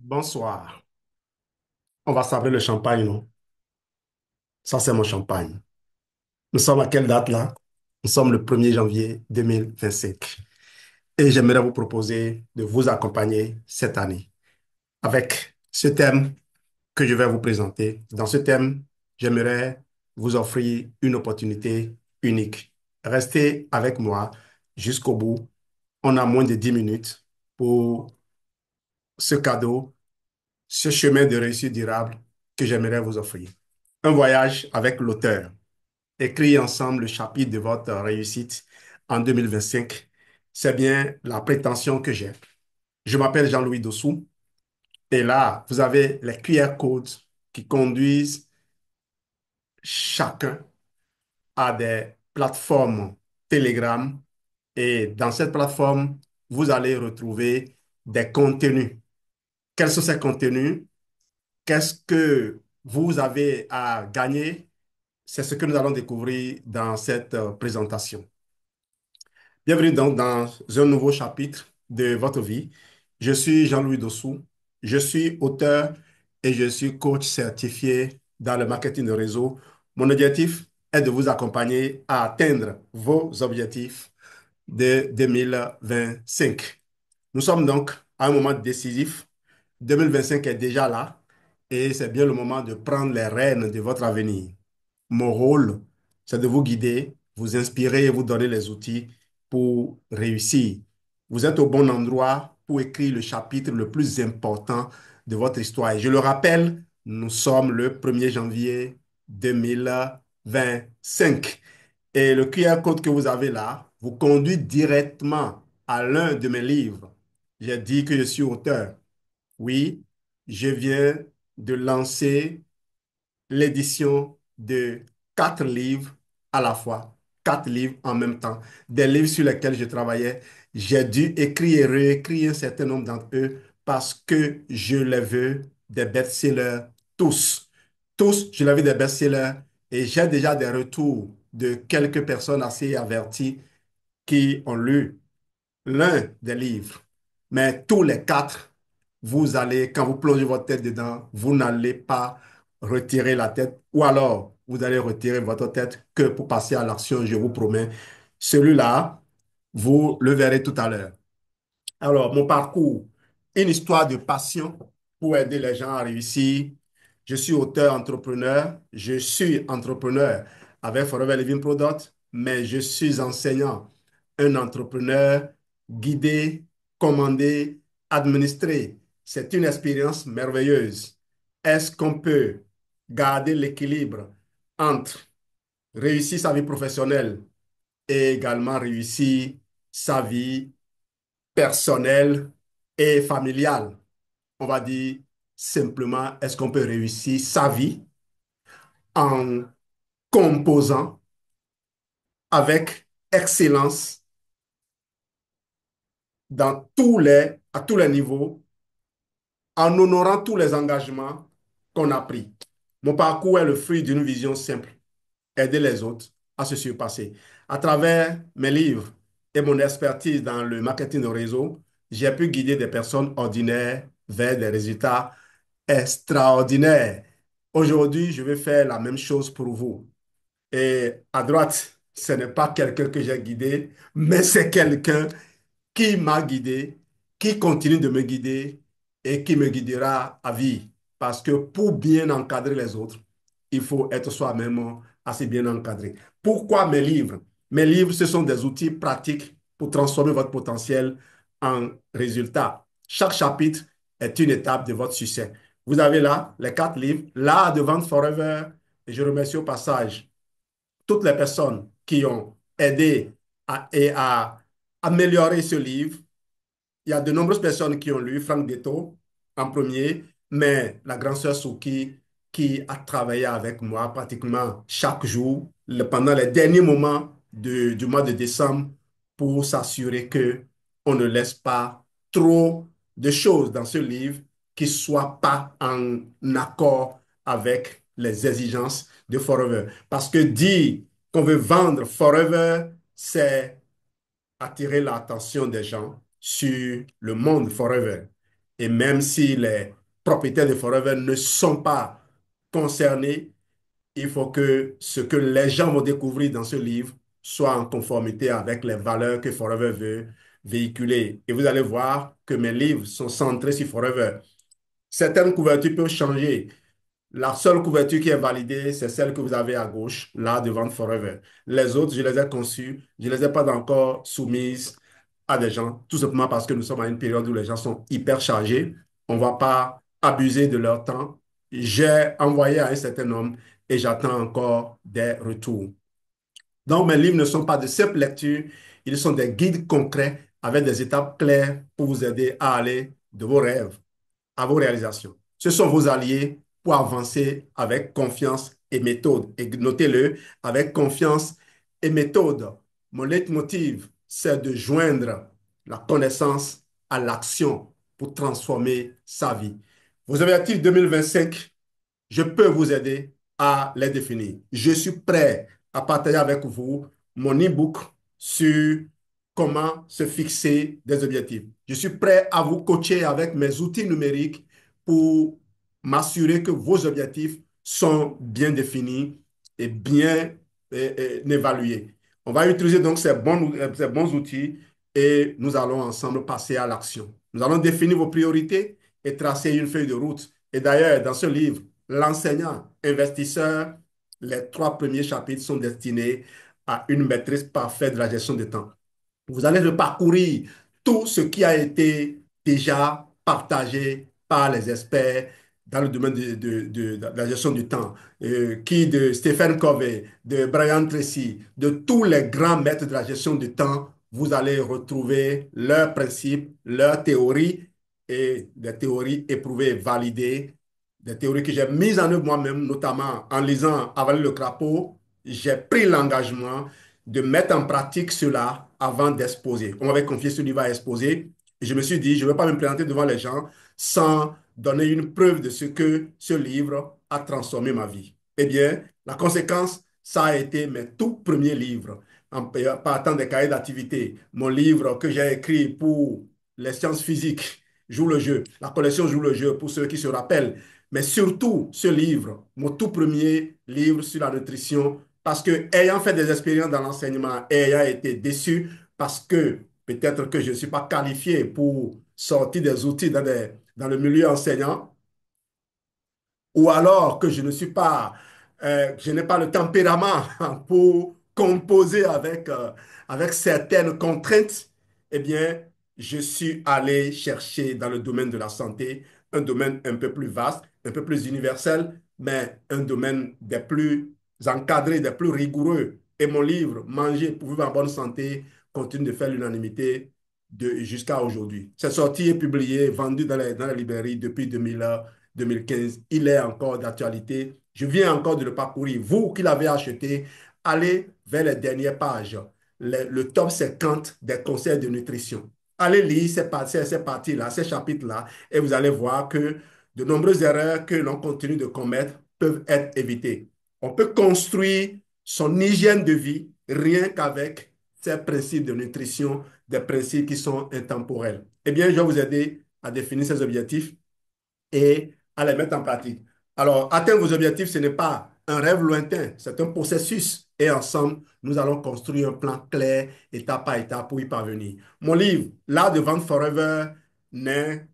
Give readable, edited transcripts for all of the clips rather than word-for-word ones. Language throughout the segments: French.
Bonsoir. On va sabrer le champagne, non? Ça, c'est mon champagne. Nous sommes à quelle date là? Nous sommes le 1er janvier 2025. Et j'aimerais vous proposer de vous accompagner cette année avec ce thème que je vais vous présenter. Dans ce thème, j'aimerais vous offrir une opportunité unique. Restez avec moi jusqu'au bout. On a moins de 10 minutes pour ce cadeau, ce chemin de réussite durable que j'aimerais vous offrir. Un voyage avec l'auteur. Écrire ensemble le chapitre de votre réussite en 2025. C'est bien la prétention que j'ai. Je m'appelle Jean-Louis Dossou et là, vous avez les QR codes qui conduisent chacun à des plateformes Telegram et dans cette plateforme, vous allez retrouver des contenus. Quels sont ces contenus? Qu'est-ce que vous avez à gagner? C'est ce que nous allons découvrir dans cette présentation. Bienvenue donc dans un nouveau chapitre de votre vie. Je suis Jean-Louis Dossou. Je suis auteur et je suis coach certifié dans le marketing de réseau. Mon objectif est de vous accompagner à atteindre vos objectifs de 2025. Nous sommes donc à un moment décisif. 2025 est déjà là et c'est bien le moment de prendre les rênes de votre avenir. Mon rôle, c'est de vous guider, vous inspirer et vous donner les outils pour réussir. Vous êtes au bon endroit pour écrire le chapitre le plus important de votre histoire. Et je le rappelle, nous sommes le 1er janvier 2025. Et le QR code que vous avez là vous conduit directement à l'un de mes livres. J'ai dit que je suis auteur. Oui, je viens de lancer l'édition de 4 livres à la fois, 4 livres en même temps, des livres sur lesquels je travaillais. J'ai dû écrire et réécrire un certain nombre d'entre eux parce que je les veux des best-sellers tous. Tous, je les veux des best-sellers et j'ai déjà des retours de quelques personnes assez averties qui ont lu l'un des livres. Mais tous les 4, vous allez, quand vous plongez votre tête dedans, vous n'allez pas retirer la tête ou alors vous allez retirer votre tête que pour passer à l'action, je vous promets. Celui-là, vous le verrez tout à l'heure. Alors, mon parcours, une histoire de passion pour aider les gens à réussir. Je suis auteur entrepreneur, je suis entrepreneur avec Forever Living Product, mais je suis enseignant, un entrepreneur guidé, commandé, administré. C'est une expérience merveilleuse. Est-ce qu'on peut garder l'équilibre entre réussir sa vie professionnelle et également réussir sa vie personnelle et familiale? On va dire simplement, est-ce qu'on peut réussir sa vie en composant avec excellence à tous les niveaux, en honorant tous les engagements qu'on a pris. Mon parcours est le fruit d'une vision simple, aider les autres à se surpasser. À travers mes livres et mon expertise dans le marketing de réseau, j'ai pu guider des personnes ordinaires vers des résultats extraordinaires. Aujourd'hui, je vais faire la même chose pour vous. Et à droite, ce n'est pas quelqu'un que j'ai guidé, mais c'est quelqu'un qui m'a guidé, qui continue de me guider et qui me guidera à vie. Parce que pour bien encadrer les autres, il faut être soi-même assez bien encadré. Pourquoi mes livres? Mes livres, ce sont des outils pratiques pour transformer votre potentiel en résultat. Chaque chapitre est une étape de votre succès. Vous avez là les 4 livres, l'art de vendre forever. Et je remercie au passage toutes les personnes qui ont aidé à améliorer ce livre. Il y a de nombreuses personnes qui ont lu Franck Detto en premier, mais la grande sœur Souki qui a travaillé avec moi pratiquement chaque jour pendant les derniers moments du mois de décembre pour s'assurer que on ne laisse pas trop de choses dans ce livre qui ne soient pas en accord avec les exigences de Forever. Parce que dire qu'on veut vendre Forever, c'est attirer l'attention des gens sur le monde forever. Et même si les propriétaires de Forever ne sont pas concernés, il faut que ce que les gens vont découvrir dans ce livre soit en conformité avec les valeurs que Forever veut véhiculer. Et vous allez voir que mes livres sont centrés sur Forever. Certaines couvertures peuvent changer. La seule couverture qui est validée, c'est celle que vous avez à gauche, là, devant Forever. Les autres, je les ai conçues, je ne les ai pas encore soumises à des gens, tout simplement parce que nous sommes à une période où les gens sont hyper chargés. On ne va pas abuser de leur temps. J'ai envoyé à un certain nombre et j'attends encore des retours. Donc, mes livres ne sont pas de simple lecture, ils sont des guides concrets avec des étapes claires pour vous aider à aller de vos rêves à vos réalisations. Ce sont vos alliés pour avancer avec confiance et méthode. Et notez-le, avec confiance et méthode. Mon leitmotiv, c'est de joindre la connaissance à l'action pour transformer sa vie. Vos objectifs 2025, je peux vous aider à les définir. Je suis prêt à partager avec vous mon e-book sur comment se fixer des objectifs. Je suis prêt à vous coacher avec mes outils numériques pour m'assurer que vos objectifs sont bien définis et bien évalués. On va utiliser donc ces bons outils et nous allons ensemble passer à l'action. Nous allons définir vos priorités et tracer une feuille de route. Et d'ailleurs, dans ce livre, l'enseignant, investisseur, les trois premiers chapitres sont destinés à une maîtrise parfaite de la gestion du temps. Vous allez parcourir tout ce qui a été déjà partagé par les experts dans le domaine de la gestion du temps, qui de Stephen Covey, de Brian Tracy, de tous les grands maîtres de la gestion du temps, vous allez retrouver leurs principes, leurs théories et des théories éprouvées, validées, des théories que j'ai mises en œuvre moi-même, notamment en lisant Avaler le crapaud. J'ai pris l'engagement de mettre en pratique cela avant d'exposer. On m'avait confié ce livre à exposer et je me suis dit, je ne vais pas me présenter devant les gens sans donner une preuve de ce que ce livre a transformé ma vie. Eh bien, la conséquence, ça a été mes tout premiers livres, en partant des cahiers d'activité. Mon livre que j'ai écrit pour les sciences physiques, Joue le jeu, la collection Joue le jeu, pour ceux qui se rappellent. Mais surtout, ce livre, mon tout premier livre sur la nutrition, parce que ayant fait des expériences dans l'enseignement et ayant été déçu, parce que peut-être que je ne suis pas qualifié pour sortir des outils dans le milieu enseignant, ou alors que je n'ai pas le tempérament pour composer avec certaines contraintes, eh bien, je suis allé chercher dans le domaine de la santé un domaine un peu plus vaste, un peu plus universel, mais un domaine des plus encadrés, des plus rigoureux. Et mon livre, Manger pour vivre en bonne santé, continue de faire l'unanimité jusqu'à aujourd'hui. C'est sorti et publié, vendu dans les librairies depuis 2015. Il est encore d'actualité. Je viens encore de le parcourir. Vous qui l'avez acheté, allez vers les dernières pages, le top 50 des conseils de nutrition. Allez lire ces parties-là, ces chapitres-là, et vous allez voir que de nombreuses erreurs que l'on continue de commettre peuvent être évitées. On peut construire son hygiène de vie rien qu'avec ces principes de nutrition, des principes qui sont intemporels. Eh bien, je vais vous aider à définir ces objectifs et à les mettre en pratique. Alors, atteindre vos objectifs, ce n'est pas un rêve lointain, c'est un processus. Et ensemble, nous allons construire un plan clair, étape par étape, pour y parvenir. Mon livre, L'art de vendre forever, n'est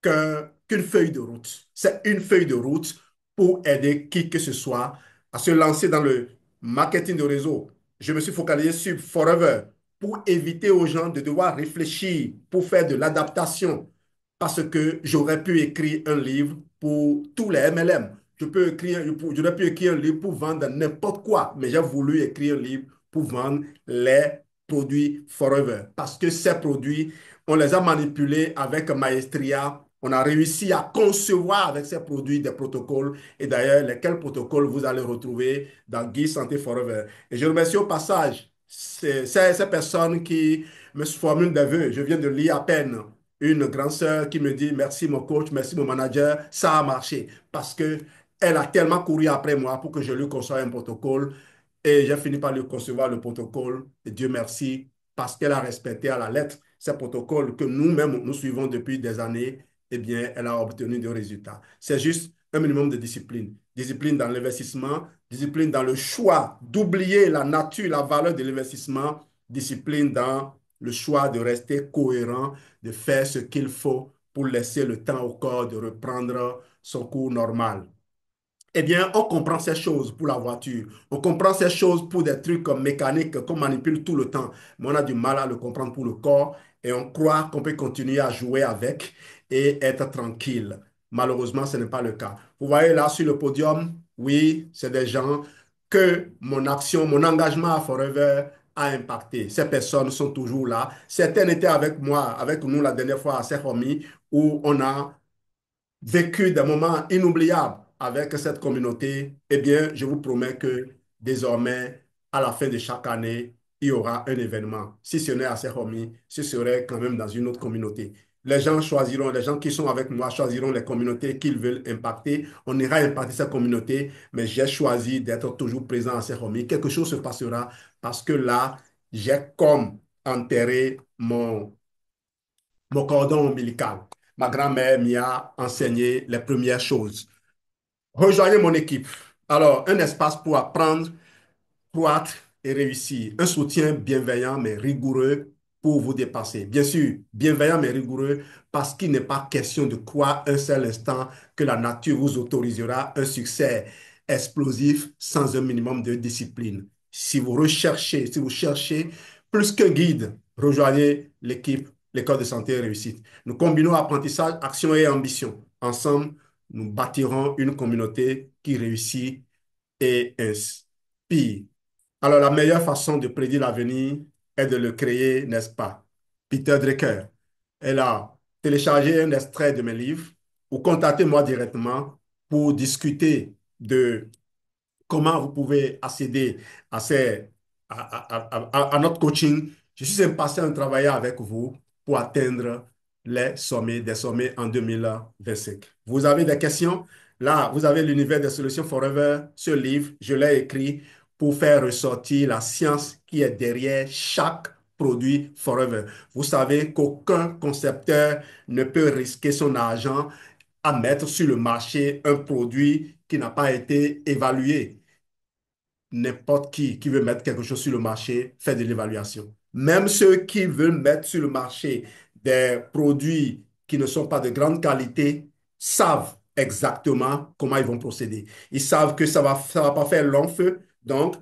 qu'une feuille de route. C'est une feuille de route pour aider qui que ce soit à se lancer dans le marketing de réseau. Je me suis focalisé sur Forever pour éviter aux gens de devoir réfléchir, pour faire de l'adaptation parce que j'aurais pu écrire un livre pour tous les MLM. J'aurais pu écrire un livre pour vendre n'importe quoi, mais j'ai voulu écrire un livre pour vendre les produits Forever. Parce que ces produits, on les a manipulés avec maestria. On a réussi à concevoir avec ces produits des protocoles. Et d'ailleurs, lesquels protocoles vous allez retrouver dans Guy Santé Forever. Et je remercie au passage ces personnes qui me formulent des vœux. Je viens de lire à peine une grande sœur qui me dit merci mon coach, merci mon manager, ça a marché parce que elle a tellement couru après moi pour que je lui conçoive un protocole et j'ai fini par lui concevoir le protocole et Dieu merci parce qu'elle a respecté à la lettre ces protocoles que nous-mêmes nous suivons depuis des années eh bien, elle a obtenu des résultats. C'est juste un minimum de discipline. Discipline dans l'investissement, discipline dans le choix d'oublier la nature, la valeur de l'investissement, discipline dans le choix de rester cohérent, de faire ce qu'il faut pour laisser le temps au corps de reprendre son cours normal. Eh bien, on comprend ces choses pour la voiture. On comprend ces choses pour des trucs comme mécaniques qu'on manipule tout le temps. Mais on a du mal à le comprendre pour le corps et on croit qu'on peut continuer à jouer avec et être tranquille. Malheureusement, ce n'est pas le cas. Vous voyez là sur le podium, oui, c'est des gens que mon action, mon engagement à Forever a impacté. Ces personnes sont toujours là. Certaines étaient avec moi, avec nous la dernière fois à Saint-Romy, où on a vécu des moments inoubliables avec cette communauté, eh bien, je vous promets que désormais, à la fin de chaque année, il y aura un événement. Si ce n'est à Saint-Romy, ce serait quand même dans une autre communauté. Les gens choisiront, les gens qui sont avec moi choisiront les communautés qu'ils veulent impacter. On ira impacter cette communauté, mais j'ai choisi d'être toujours présent à Saint-Romy. Quelque chose se passera parce que là, j'ai comme enterré mon cordon ombilical. Ma grand-mère m'y a enseigné les premières choses. Rejoignez mon équipe. Alors, un espace pour apprendre, croître et réussir. Un soutien bienveillant mais rigoureux pour vous dépasser. Bien sûr, bienveillant mais rigoureux parce qu'il n'est pas question de croire un seul instant que la nature vous autorisera un succès explosif sans un minimum de discipline. Si vous cherchez plus qu'un guide, rejoignez l'équipe, l'école de santé et réussite. Nous combinons apprentissage, action et ambition. Ensemble, nous bâtirons une communauté qui réussit et inspire. Alors, la meilleure façon de prédire l'avenir est de le créer, n'est-ce pas? Peter Drucker. Elle a téléchargé un extrait de mes livres ou contactez-moi directement pour discuter de comment vous pouvez accéder à, ces, à notre coaching. Je suis impatient de travailler avec vous pour atteindre les sommets, des sommets en 2025. Vous avez des questions? Là, vous avez l'univers des solutions Forever. Ce livre, je l'ai écrit pour faire ressortir la science qui est derrière chaque produit Forever. Vous savez qu'aucun concepteur ne peut risquer son argent à mettre sur le marché un produit qui n'a pas été évalué. N'importe qui veut mettre quelque chose sur le marché fait de l'évaluation. Même ceux qui veulent mettre sur le marché des produits qui ne sont pas de grande qualité savent exactement comment ils vont procéder. Ils savent que ça va pas faire long feu, donc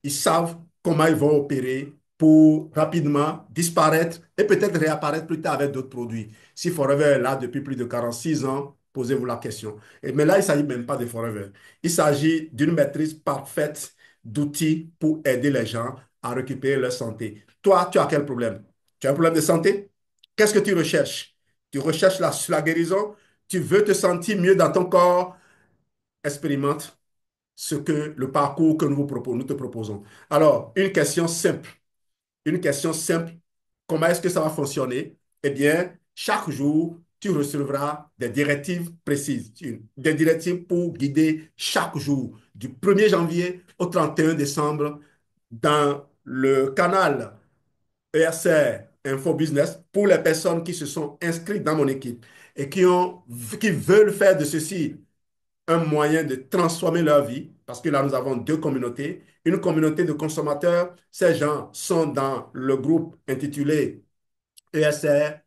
ils savent comment ils vont opérer pour rapidement disparaître et peut-être réapparaître plus tard avec d'autres produits. Si Forever est là depuis plus de 46 ans, posez-vous la question. Mais là, il ne s'agit même pas de Forever. Il s'agit d'une maîtrise parfaite d'outils pour aider les gens à récupérer leur santé. Toi, tu as quel problème? Tu as un problème de santé? Qu'est-ce que tu recherches? Tu recherches la guérison? Tu veux te sentir mieux dans ton corps? Expérimente ce que le parcours que nous te proposons. Alors, une question simple. Une question simple. Comment est-ce que ça va fonctionner? Eh bien, chaque jour, tu recevras des directives précises, des directives pour guider chaque jour, du 1er janvier au 31 décembre, dans le canal ESR Info Business pour les personnes qui se sont inscrites dans mon équipe et qui veulent faire de ceci un moyen de transformer leur vie, parce que là, nous avons deux communautés. Une communauté de consommateurs, ces gens sont dans le groupe intitulé ESR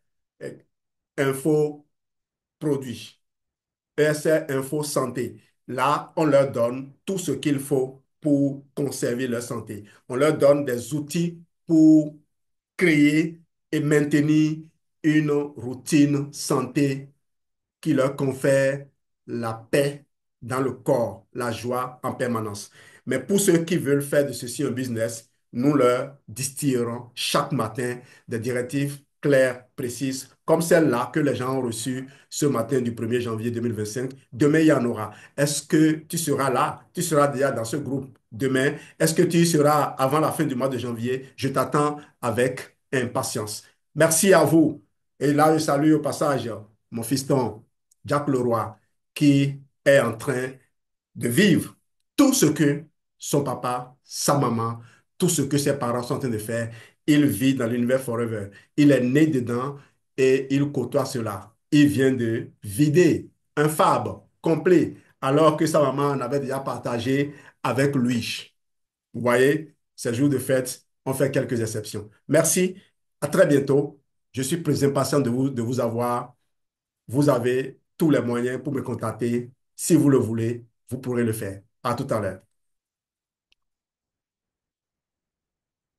Info Produits, ESR Info Santé. Là, on leur donne tout ce qu'il faut pour conserver leur santé. On leur donne des outils pour créer et maintenir une routine santé qui leur confère la paix dans le corps, la joie en permanence. Mais pour ceux qui veulent faire de ceci un business, nous leur distillerons chaque matin des directives claires, précises, comme celle-là que les gens ont reçue ce matin du 1er janvier 2025. Demain, il y en aura. Est-ce que tu seras là? Tu seras déjà dans ce groupe demain? Est-ce que tu seras avant la fin du mois de janvier? Je t'attends avec impatience. Merci à vous. Et là, je salue au passage mon fiston, Jack Leroy, qui est en train de vivre tout ce que son papa, sa maman, tout ce que ses parents sont en train de faire. Il vit dans l'univers Forever. Il est né dedans et il côtoie cela. il vient de vider un fab complet, alors que sa maman en avait déjà partagé avec lui. Vous voyez, ces jours de fête, on fait quelques exceptions. Merci, à très bientôt. Je suis plus impatient de vous avoir. Vous avez tous les moyens pour me contacter. Si vous le voulez, vous pourrez le faire. À tout à l'heure.